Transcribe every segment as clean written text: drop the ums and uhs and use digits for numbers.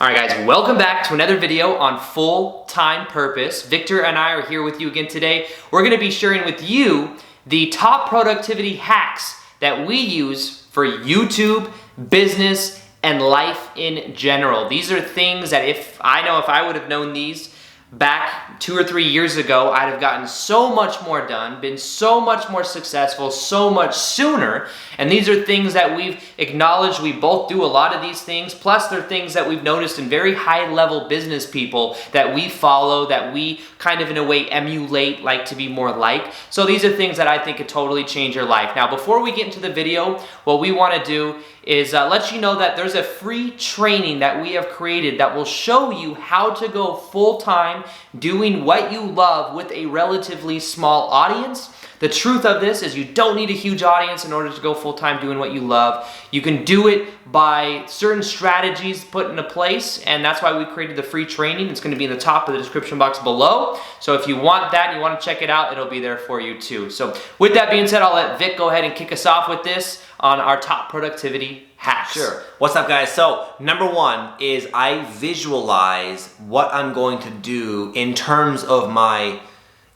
Alright guys, welcome back to another video on full-time purpose. Victor and I are here with you again today. We're going to be sharing with you the top productivity hacks that we use for YouTube, business, and life in general. These are things that if I would have known these back 2 or 3 years ago, I'd have gotten so much more done, been so much more successful, so much sooner. And these are things that we've acknowledged. We both do a lot of these things. Plus, they're things that we've noticed in very high-level business people that we follow, that we kind of in a way emulate, like to be more like. So these are things that I think could totally change your life. Now, before we get into the video, what we want to do is let you know that there's a free training that we have created that will show you how to go full-time doing what you love with a relatively small audience. The truth of this is you don't need a huge audience in order to go full-time doing what you love. You can do it by certain strategies put into place, and that's why we created the free training. It's going to be in the top of the description box below. So if you want that and you want to check it out, it'll be there for you too. So with that being said, I'll let Vic go ahead and kick us off with this on our top productivity hacks. Sure. What's up, guys? So number one is I visualize what I'm going to do in terms of my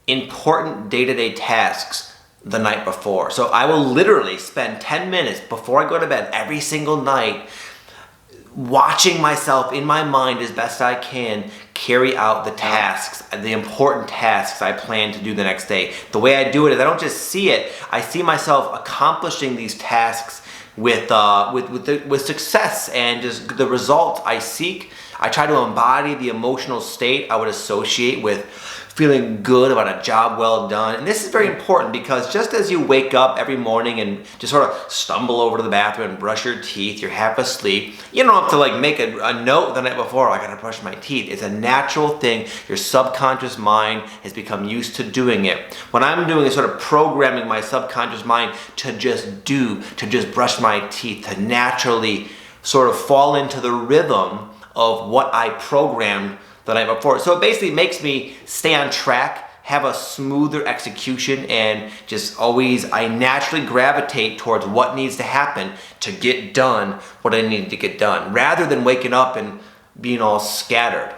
important day-to-day tasks the night before. So I will literally spend 10 minutes before I go to bed every single night watching myself in my mind as best I can carry out the tasks, the important tasks I plan to do the next day. The way I do it is I don't just see it, I see myself accomplishing these tasks with success and just the result I seek. I try to embody the emotional state I would associate with feeling good about a job well done. And this is very important because just as you wake up every morning and just sort of stumble over to the bathroom and brush your teeth, you're half asleep, you don't have to like make a note the night before, I gotta brush my teeth. It's a natural thing. Your subconscious mind has become used to doing it. What I'm doing is sort of programming my subconscious mind to just brush my teeth, to naturally sort of fall into the rhythm of what I programmed the night before. So it basically makes me stay on track, have a smoother execution, and just always, I naturally gravitate towards what needs to happen to get done what I need to get done, rather than waking up and being all scattered.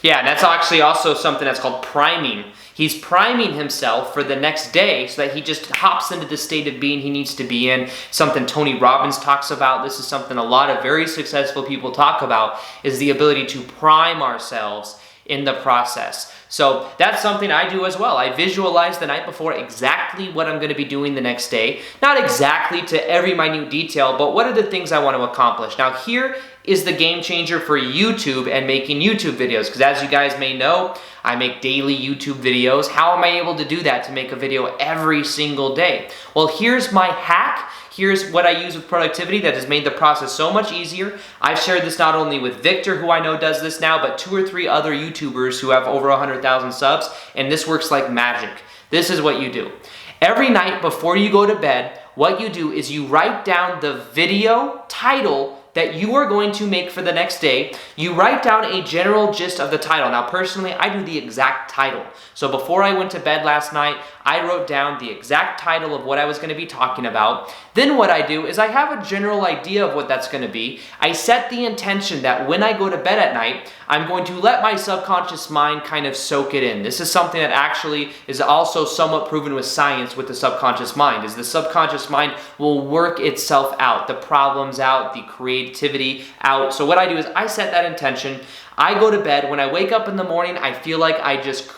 Yeah, and that's actually also something that's called priming. He's priming himself for the next day so that he just hops into the state of being he needs to be in. Something Tony Robbins talks about. This is something a lot of very successful people talk about, is the ability to prime ourselves in the process. So that's something I do as well. I visualize the night before exactly what I'm going to be doing the next day. Not exactly to every minute detail, but what are the things I want to accomplish. Now here is the game changer for YouTube and making YouTube videos, because as you guys may know, I make daily YouTube videos. How am I able to do that, to make a video every single day? Well, here's my hack. Here's what I use with productivity that has made the process so much easier. I've shared this not only with Victor, who I know does this now, but 2 or 3 other YouTubers who have over 100,000 subs, and this works like magic. This is what you do. Every night before you go to bed, what you do is you write down the video title that you are going to make for the next day. You write down a general gist of the title. Now, personally, I do the exact title. So before I went to bed last night, I wrote down the exact title of what I was going to be talking about. Then what I do is I have a general idea of what that's going to be. I set the intention that when I go to bed at night, I'm going to let my subconscious mind kind of soak it in. This is something that actually is also somewhat proven with science with the subconscious mind, is the subconscious mind will work itself out, the problems out, the creativity out. So what I do is I set that intention. I go to bed. When I wake up in the morning, I feel like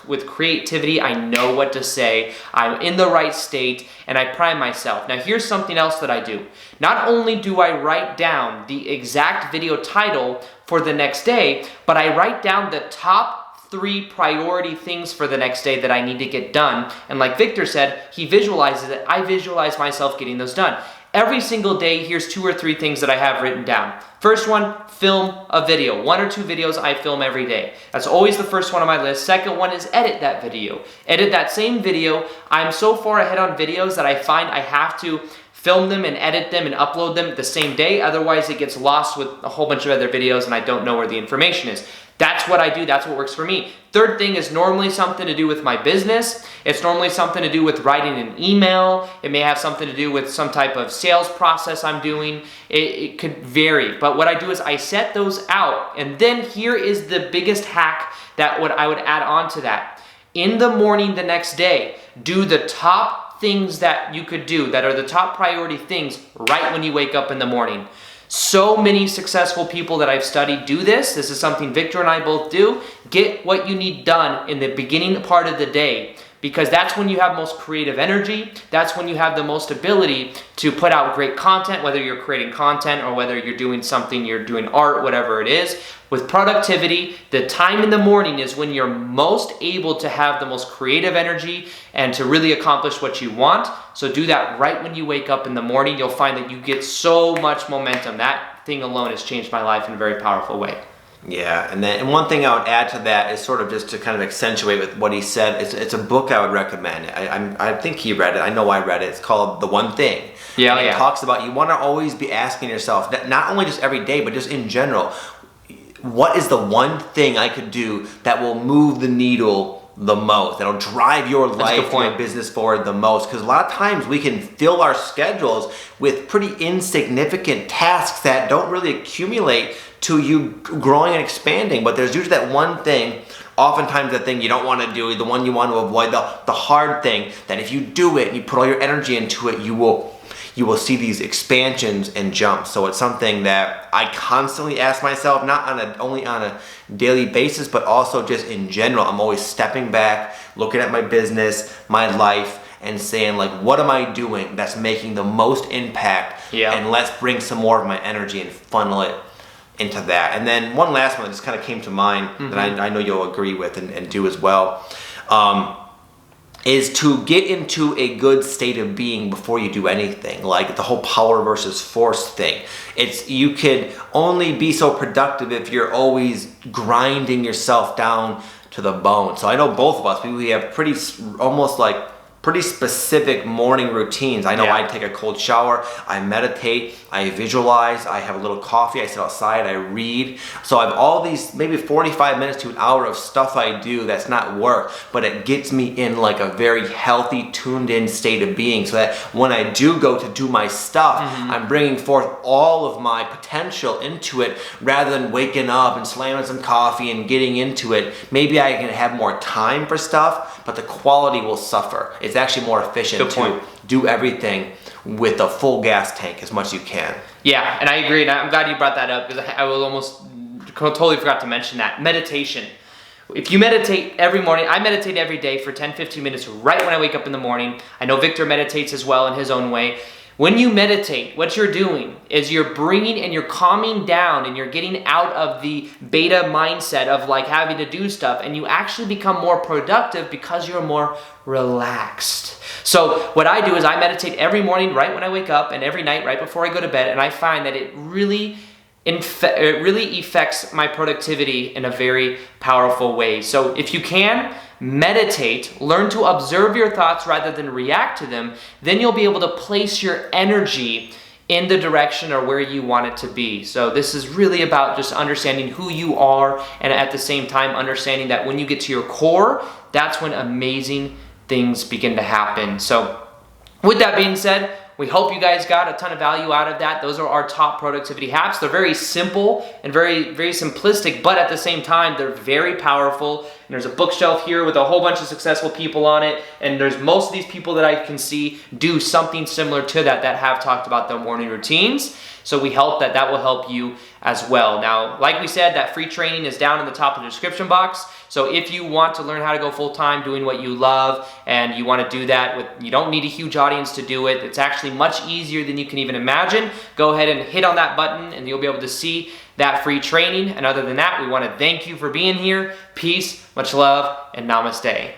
with creativity, I know what to say. I'm in the right state, and I prime myself. Now, here's something else that I do. Not only do I write down the exact video title for the next day, but I write down the top 3 priority things for the next day that I need to get done. And like Victor said, he visualizes it. I visualize myself getting those done. Every single day, here's 2 or 3 things that I have written down. First one, film a video. 1 or 2 videos I film every day. That's always the first one on my list. Second one is edit that video. Edit that same video. I'm so far ahead on videos that I find I have to film them and edit them and upload them the same day. Otherwise, it gets lost with a whole bunch of other videos and I don't know where the information is. That's what I do. That's what works for me. Third thing is normally something to do with my business. It's normally something to do with writing an email. It may have something to do with some type of sales process I'm doing. It could vary. But what I do is I set those out. And then here is the biggest hack that I would add on to that. In the morning the next day, do the top things that you could do that are the top priority things right when you wake up in the morning. So many successful people that I've studied do this. This is something Victor and I both do. Get what you need done in the beginning part of the day, because that's when you have most creative energy. That's when you have the most ability to put out great content, whether you're creating content or whether you're doing something, you're doing art, whatever it is. With productivity, the time in the morning is when you're most able to have the most creative energy and to really accomplish what you want. So do that right when you wake up in the morning. You'll find that you get so much momentum. That thing alone has changed my life in a very powerful way. Yeah, and one thing I would add to that is sort of just to kind of accentuate with what he said. It's a book I would recommend. I think he read it. I know I read it. It's called The One Thing. Yeah, and it talks about you want to always be asking yourself, not only just every day, but just in general, what is the one thing I could do that will move the needle the most, that'll drive your life, your business forward the most? Because a lot of times we can fill our schedules with pretty insignificant tasks that don't really accumulate to you growing and expanding, but there's usually that one thing, oftentimes the thing you don't want to do, the one you want to avoid, the hard thing, that if you do it and you put all your energy into it, you will see these expansions and jumps. So it's something that I constantly ask myself, not only on a daily basis, but also just in general. I'm always stepping back, looking at my business, my life, and saying, like, what am I doing that's making the most impact? Yeah. And let's bring some more of my energy and funnel it into that. And then one last one that just kind of came to mind that I know you'll agree with and do as well. Is to get into a good state of being before you do anything, like the whole power versus force thing. You could only be so productive if you're always grinding yourself down to the bone. So I know both of us, we have pretty specific morning routines. I know I take a cold shower, I meditate, I visualize, I have a little coffee, I sit outside, I read. So I have all these maybe 45 minutes to an hour of stuff I do that's not work, but it gets me in like a very healthy, tuned in state of being, so that when I do go to do my stuff, I'm bringing forth all of my potential into it rather than waking up and slamming some coffee and getting into it. Maybe I can have more time for stuff, but the quality will suffer. It's actually more efficient to do everything with a full gas tank as much as you can. Yeah, and I agree, and I'm glad you brought that up, because I will almost totally forgot to mention that. Meditation. If you meditate every morning, I meditate every day for 10-15 minutes right when I wake up in the morning. I know Victor meditates as well in his own way. When you meditate, what you're doing is you're bringing and you're calming down and you're getting out of the beta mindset of like having to do stuff, and you actually become more productive because you're more relaxed. So what I do is I meditate every morning right when I wake up and every night right before I go to bed, and I find that it really affects my productivity in a very powerful way. So if you can, meditate, learn to observe your thoughts rather than react to them, then you'll be able to place your energy in the direction or where you want it to be. So this is really about just understanding who you are, and at the same time understanding that when you get to your core, that's when amazing things begin to happen. So with that being said, we hope you guys got a ton of value out of that. Those are our top productivity hacks. They're very simple and very, very simplistic, but at the same time, they're very powerful. And there's a bookshelf here with a whole bunch of successful people on it. And there's most of these people that I can see do something similar to that have talked about their morning routines. So we hope that will help you as well. Now, like we said, that free training is down in the top of the description box. So if you want to learn how to go full-time doing what you love, and you want to do that you don't need a huge audience to do it, it's actually much easier than you can even imagine, go ahead and hit on that button and you'll be able to see that free training. And other than that, we want to thank you for being here. Peace, much love, and namaste.